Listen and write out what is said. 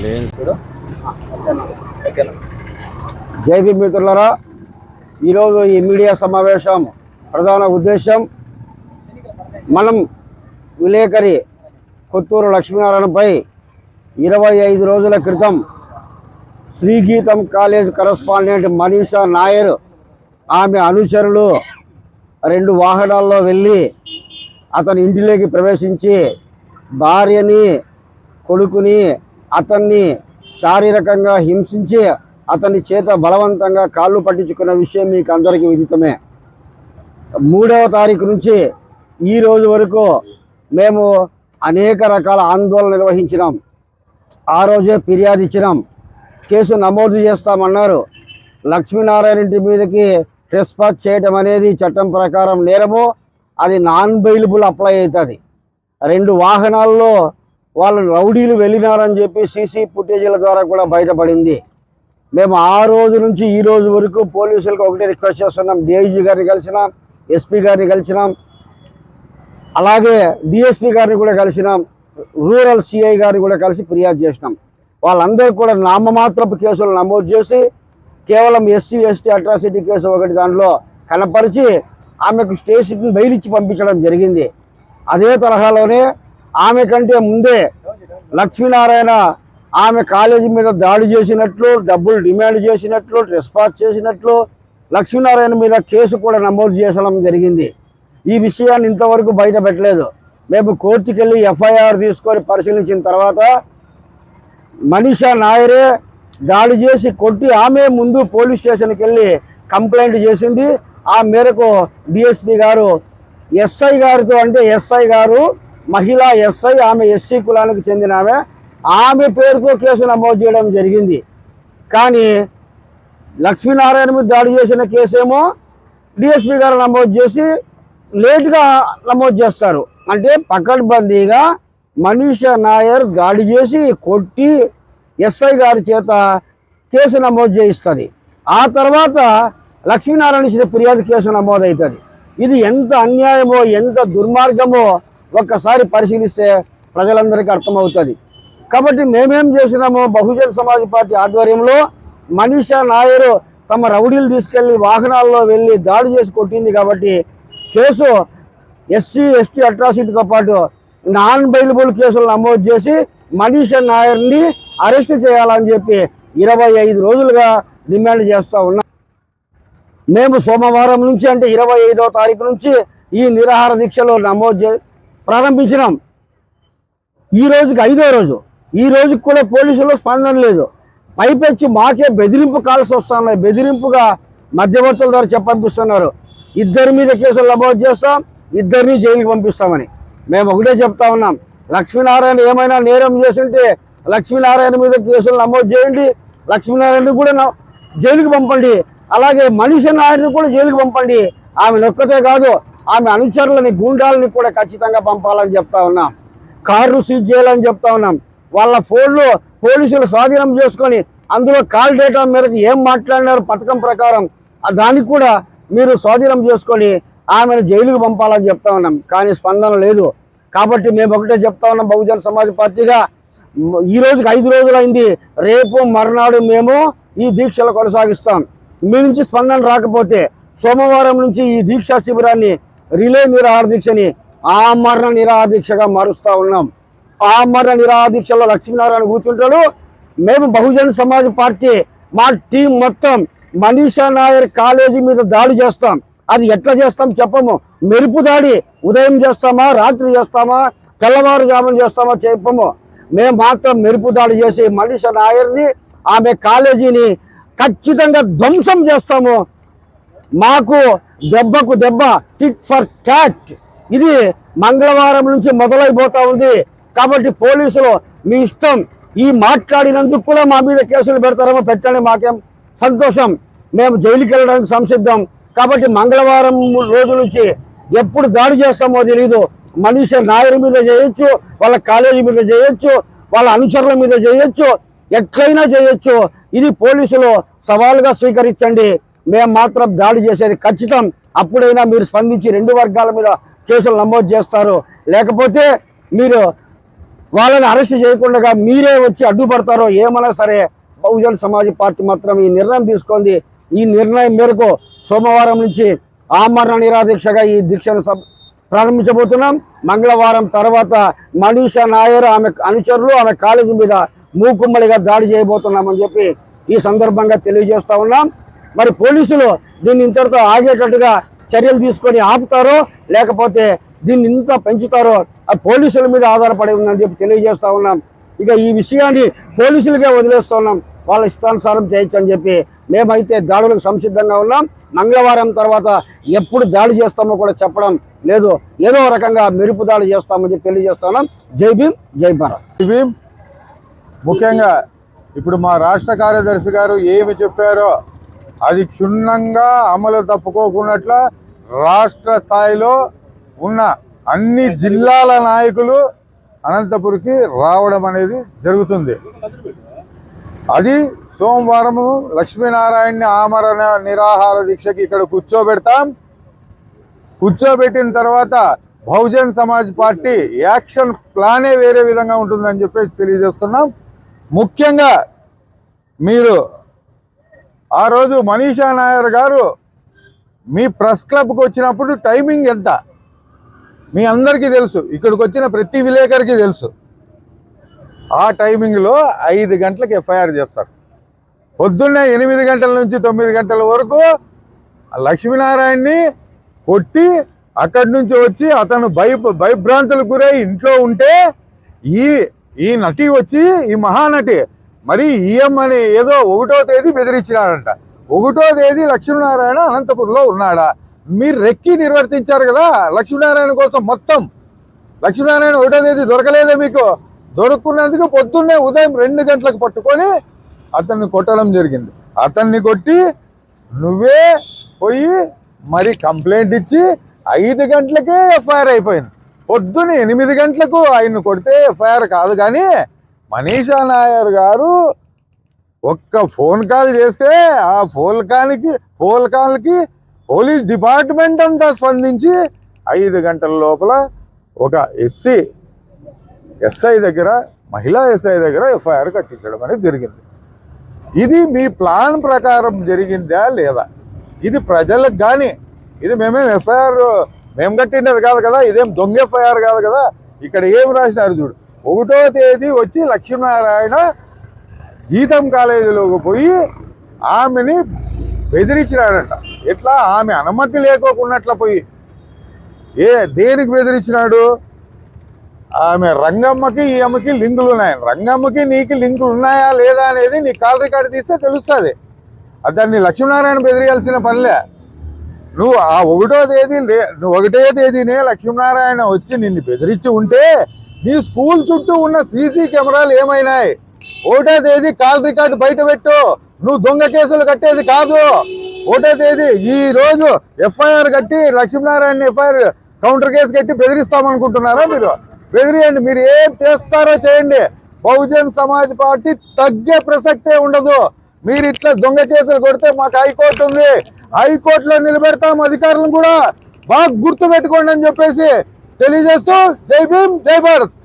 జై భీమ్ మిత్రులారా, ఈరోజు ఈ మీడియా సమావేశం ప్రధాన ఉద్దేశం మనం విలేకరి కొత్తూరు లక్ష్మీనారాయణపై 25 రోజుల క్రితం శ్రీగీతం కాలేజ్ కరస్పాండెంట్ మనీషా నాయర్ ఆమె అనుచరులు 2 వాహనాల్లో వెళ్ళి అతని ఇంటిలోకి ప్రవేశించి భార్యని కొడుకుని అతన్ని శారీరకంగా హింసించి అతని చేత బలవంతంగా కాళ్ళు పట్టించుకున్న విషయం మీకు అందరికీ విదితమే. 3వ తారీఖు నుంచి ఈ రోజు వరకు మేము అనేక రకాల ఆందోళన నిర్వహించినాం. ఆ రోజే ఫిర్యాదు ఇచ్చినాం. కేసు నమోదు చేస్తామన్నారు. లక్ష్మీనారాయణ ఇంటి మీదకి ట్రెస్పాస్ చేయడం అనేది చట్టం ప్రకారం నేరము. అది నాన్ బెయిలబుల్ అప్లై అవుతుంది. 2 వాహనాల్లో వాళ్ళు రౌడీలు వెళ్ళినారని చెప్పి సీసీ ఫుటేజీల ద్వారా కూడా బయటపడింది. మేము ఆ రోజు నుంచి ఈ రోజు వరకు పోలీసులకు ఒకటే రిక్వెస్ట్ చేస్తున్నాం. డిఐజీ గారిని కలిసినాం, ఎస్పీ గారిని కలిసినాం, అలాగే డిఎస్పీ గారిని కూడా కలిసినాం, రూరల్ సిఐ గారిని కూడా కలిసి ఫిర్యాదు చేసినాం. వాళ్ళందరూ కూడా నామమాత్రపు కేసులు నమోదు చేసి కేవలం ఎస్సీ ఎస్టీ అట్రాసిటీ కేసు ఒకటి దాంట్లో కనపరిచి ఆమెకు స్టేషన్ బెయిల్ ఇచ్చి పంపించడం జరిగింది. అదే తరహాలోనే ఆమె కంటే ముందే లక్ష్మీనారాయణ ఆమె కాలేజీ మీద దాడి చేసినట్లు, డబ్బులు డిమాండ్ చేసినట్లు, ట్రెస్పాస్ చేసినట్లు లక్ష్మీనారాయణ మీద కేసు కూడా నమోదు చేసడం జరిగింది. ఈ విషయాన్ని ఇంతవరకు బయట పెట్టలేదు. మేము కోర్టుకి వెళ్ళి ఎఫ్ఐఆర్ తీసుకొని పరిశీలించిన తర్వాత మనీషా నాయరే దాడి చేసి కొట్టి ఆమె ముందు పోలీస్ స్టేషన్కి వెళ్ళి కంప్లైంట్ చేసింది. ఆ మేరకు డిఎస్పీ గారు ఎస్ఐ గారితో, అంటే ఎస్ఐ గారు మహిళా ఎస్ఐ, ఆమె ఎస్సీ కులానికి చెందిన ఆమె పేరుతో కేసు నమోదు చేయడం జరిగింది. కానీ లక్ష్మీనారాయణ మీద దాడి చేసిన కేసేమో డిఎస్పీ గారు నమోదు చేసి లేట్గా నమోదు చేస్తారు. అంటే పకడ్బందీగా మనీషా నాయర్ దాడి చేసి కొట్టి ఎస్ఐ గారి చేత కేసు నమోదు చేయిస్తుంది. ఆ తర్వాత లక్ష్మీనారాయణ ఇచ్చిన ఫిర్యాదు కేసు నమోదవుతుంది. ఇది ఎంత అన్యాయమో, ఎంత దుర్మార్గమో ఒక్కసారి పరిశీలిస్తే ప్రజలందరికీ అర్థమవుతుంది. కాబట్టి మేమేం చేసినామో, బహుజన్ సమాజ్ పార్టీ ఆధ్వర్యంలో మనీషా నాయర్ తమ రౌడీలు తీసుకెళ్లి వాహనాల్లో వెళ్ళి దాడి చేసి కొట్టింది కాబట్టి కేసు ఎస్సీ ఎస్టీ అట్రాసిటీతో పాటు నాన్ బెయిలబుల్ కేసులు నమోదు చేసి మనీషా నాయర్ని అరెస్ట్ చేయాలని చెప్పి 25 రోజులుగా డిమాండ్ చేస్తూ ఉన్నాం. మేము సోమవారం నుంచి, అంటే 25వ తారీఖు నుంచి ఈ నిరాహార దీక్షలో ప్రారంభించినాం. ఈ రోజుకి 5వ రోజు. ఈ రోజుకి కూడా పోలీసులు స్పందన లేదు. పైపెచ్చి మాకే బెదిరింపు కాల్స్ వస్తున్నాయి. బెదిరింపుగా మధ్యవర్తుల ద్వారా చెప్పంపిస్తున్నారు. 2 మీద కేసులు నమోదు చేస్తాం, 2 జైలుకి పంపిస్తామని. మేము ఒకటే చెప్తా ఉన్నాం, లక్ష్మీనారాయణ ఏమైనా నేరం చేస్తుంటే లక్ష్మీనారాయణ మీద కేసులు నమోదు చేయండి, లక్ష్మీనారాయణ కూడా జైలుకి పంపండి, అలాగే మనీషా నాయర్ని కూడా జైలుకి పంపండి. ఆమె నొక్కతే కాదు, ఆమె అనుచరులని, గూండాలని కూడా ఖచ్చితంగా పంపాలని చెప్తా ఉన్నాం. కార్లు సీజ్ చేయాలని చెప్తా ఉన్నాం. వాళ్ళ ఫోన్లు పోలీసులు స్వాధీనం చేసుకొని అందులో కాల్ డేటా మేరకు ఏం మాట్లాడినారు పథకం ప్రకారం దానికి కూడా మీరు స్వాధీనం చేసుకొని ఆమెను జైలుకు పంపాలని చెప్తా ఉన్నాం. కానీ స్పందన లేదు. కాబట్టి మేము ఒకటే చెప్తా ఉన్నాం, బహుజన్ సమాజ్ పార్టీగా ఈ రోజుకి 5 రోజులైంది. రేపు మర్నాడు మేము ఈ దీక్షలు కొనసాగిస్తాం. మీ నుంచి స్పందన రాకపోతే సోమవారం నుంచి ఈ దీక్షా శిబిరాన్ని రిలే నిరాహార దీక్షని ఆమరణ నిరాహార దీక్షగా మారుస్తూ ఉన్నాం. ఆమరణ నిరాహార దీక్షలో లక్ష్మీనారాయణ కూర్చుంటాడు. మేము బహుజన్ సమాజ్ పార్టీ మా టీం మొత్తం మనీషా నాయర్ కాలేజీ మీద దాడి చేస్తాం. అది ఎట్లా చేస్తాం చెప్పము. మెరుపు దాడి ఉదయం చేస్తామా, రాత్రి చేస్తామా, తెల్లవారుజామున చేస్తామా చెప్పము. మేము మాత్రం మెరుపు దాడి చేసి మనీషా నాయర్ని, ఆమె కాలేజీని ఖచ్చితంగా ధ్వంసం చేస్తాము. మాకు దెబ్బకు దెబ్బ, టిట్ ఫర్ టాట్. ఇది మంగళవారం నుంచి మొదలైపోతా ఉంది. కాబట్టి పోలీసులు మీ ఇష్టం, ఈ మాట్లాడినందుకు కూడా మా మీద కేసులు పెడతారేమో, పెట్టండి, మాకేం సంతోషం. మేము జైలుకి వెళ్ళడానికి సంసిద్ధం. కాబట్టి మంగళవారం రోజు నుంచి ఎప్పుడు దాడి చేస్తామో తెలీదు. మనీషా నాయర్ మీద చేయొచ్చు, వాళ్ళ కాలేజీ మీద చేయొచ్చు, వాళ్ళ అనుచరుల మీద చేయొచ్చు, ఎట్లయినా చేయొచ్చు. ఇది పోలీసులు సవాలుగా స్వీకరించండి. మేము మాత్రం దాడి చేసేది ఖచ్చితం. అప్పుడైనా మీరు స్పందించి 2 వర్గాల మీద కేసులు నమోదు చేస్తారు. లేకపోతే మీరు వాళ్ళని అరెస్ట్ చేయకుండా మీరే వచ్చి అడ్డుపడతారో ఏమన్నా సరే బహుజన్ సమాజ్ పార్టీ మాత్రం ఈ నిర్ణయం తీసుకుంది. ఈ నిర్ణయం మేరకు సోమవారం నుంచి ఆమరణ నిరాదీక్షగా ఈ దీక్షను ప్రారంభించబోతున్నాం. మంగళవారం తర్వాత మనీషా నాయర్ ఆమె అనుచరులు ఆమె కాలేజీ మీద మూకుమ్మడిగా దాడి చేయబోతున్నామని చెప్పి ఈ సందర్భంగా తెలియజేస్తా ఉన్నాం. మరి పోలీసులు దీన్ని ఇంతటితో ఆగేటట్టుగా చర్యలు తీసుకొని ఆపుతారో లేకపోతే దీన్ని ఇంత పెంచుతారో ఆ పోలీసుల మీద ఆధారపడి ఉందని చెప్పి తెలియజేస్తా ఉన్నాం. ఇక ఈ విషయాన్ని పోలీసులకే వదిలేస్తున్నాం, వాళ్ళ ఇష్టానుసారం చేయొచ్చు అని చెప్పి మేమైతే దాడులకు సంసిద్ధంగా ఉన్నాం. మంగళవారం తర్వాత ఎప్పుడు దాడి చేస్తామో కూడా చెప్పడం లేదు, ఏదో రకంగా మెరుపు దాడి చేస్తామని చెప్పి తెలియజేస్తున్నాం. జై భీమ్, జై భారత్. జై భీమ్. ముఖ్యంగా ఇప్పుడు మా రాష్ట్ర కార్యదర్శి గారు ఏమి చెప్పారో అది క్షుణ్ణంగా అమలు తప్పుకోకున్నట్ల రాష్ట్ర స్థాయిలో ఉన్న అన్ని జిల్లాల నాయకులు అనంతపురికి రావడం అనేది జరుగుతుంది. అది సోమవారము లక్ష్మీనారాయణని ఆమరణ నిరాహార దీక్షకి ఇక్కడ కూర్చోబెడతాం. కూర్చోబెట్టిన తర్వాత బహుజన్ సమాజ్ పార్టీ యాక్షన్ ప్లానే వేరే విధంగా ఉంటుందని చెప్పేసి తెలియజేస్తున్నాం. ముఖ్యంగా మీరు ఆ రోజు మనీషా నాయర్ గారు మీ ప్రెస్ క్లబ్కి వచ్చినప్పుడు టైమింగ్ ఎంత మీ అందరికీ తెలుసు, ఇక్కడికి వచ్చిన ప్రతి విలేకరికి తెలుసు. ఆ టైమింగ్లో 5 గంటలకు ఎఫ్ఐఆర్ చేస్తారు. పొద్దున్నే 8 గంటల నుంచి 9 గంటల వరకు లక్ష్మీనారాయణని కొట్టి అక్కడి నుంచి వచ్చి అతను భయభ్రాంతులకు గురై ఇంట్లో ఉంటే ఈ నటి వచ్చి ఈ మహానటి మరి అని ఏదో 1వ తేదీ బెదిరించినాడంట. 1వ తేదీ లక్ష్మీనారాయణ అనంతపురంలో ఉన్నాడా? మీరు రెక్కి నిర్వర్తించారు కదా లక్ష్మీనారాయణ కోసం. మొత్తం లక్ష్మీనారాయణ 1వ తేదీ దొరకలేదే మీకు? దొరుకున్నందుకు పొద్దున్నే ఉదయం 2 గంటలకు పట్టుకొని అతన్ని కొట్టడం జరిగింది. అతన్ని కొట్టి నువ్వే పోయి మరి కంప్లైంట్ ఇచ్చి 5 గంటలకే ఎఫ్ఐఆర్ అయిపోయింది. పొద్దున్న 8 గంటలకు ఆయన్ని కొడితే ఎఫ్ఐఆర్ కాదు. కానీ మనీషా నాయర్ గారు ఒక్క ఫోన్ కాల్ చేస్తే ఆ ఫోన్ కాల్కి పోలీస్ డిపార్ట్మెంట్ అంతా స్పందించి 5 గంటల లోపల ఒక ఎస్ఐ దగ్గర మహిళా ఎస్ఐ దగ్గర ఎఫ్ఐఆర్ కట్టించడం అనేది జరిగింది. ఇది మీ ప్లాన్ ప్రకారం జరిగిందా లేదా? ఇది ప్రజలకు కానీ ఇది ఎఫ్ఐఆర్ మేము కట్టినది కాదు కదా, ఇదేం దొంగ ఎఫ్ఐఆర్ కాదు కదా. ఇక్కడ ఏం రాసినారు చూడు, 1వ తేదీ వచ్చి లక్ష్మీనారాయణ గీతం కాలేజీలోకి పోయి ఆమెని బెదిరించినాడంట. ఎట్లా? ఆమె అనుమతి లేకోకున్నట్ల పోయి దేనికి బెదిరించినాడు? ఆమె రంగమ్మకి ఈ అమ్మకి లింకులు ఉన్నాయి. రంగమ్మకి నీకు లింకులు ఉన్నాయా లేదా అనేది నీ కాల్ రికార్డు తీస్తే తెలుస్తుంది. అతన్ని లక్ష్మీనారాయణ బెదిరియాల్సిన పనిలే. నువ్వు ఆ 1వ తేదీనే లక్ష్మీనారాయణ వచ్చి నిన్ను బెదిరించి ఉంటే నీ స్కూల్ చుట్టూ ఉన్న సీసీ కెమెరాలు ఏమైనాయి? 1వ తేదీ కాల్ రికార్డు బయట పెట్టు. నువ్వు దొంగ కేసులు కట్టేది కాదు. 1వ తేదీ ఈ రోజు ఎఫ్ఐఆర్ కట్టి లక్ష్మీనారాయణ ఎఫ్ఐఆర్ కౌంటర్ కేసు కట్టి బెదిరిస్తామనుకుంటున్నారా? మీరు బెదిరియండి, మీరు ఏం చేస్తారో చేయండి. బహుజన్ సమాజ్ పార్టీ తగ్గే ప్రసక్తే ఉండదు. మీరు ఇట్లా దొంగ కేసులు కొడితే మాకు హైకోర్టు ఉంది, హైకోర్టులో నిలబెడతాం అధికారులను కూడా. బాగా గుర్తు పెట్టుకోండి అని చెప్పేసి తెలియజేస్తూ జై భీమ్, జై భారత్.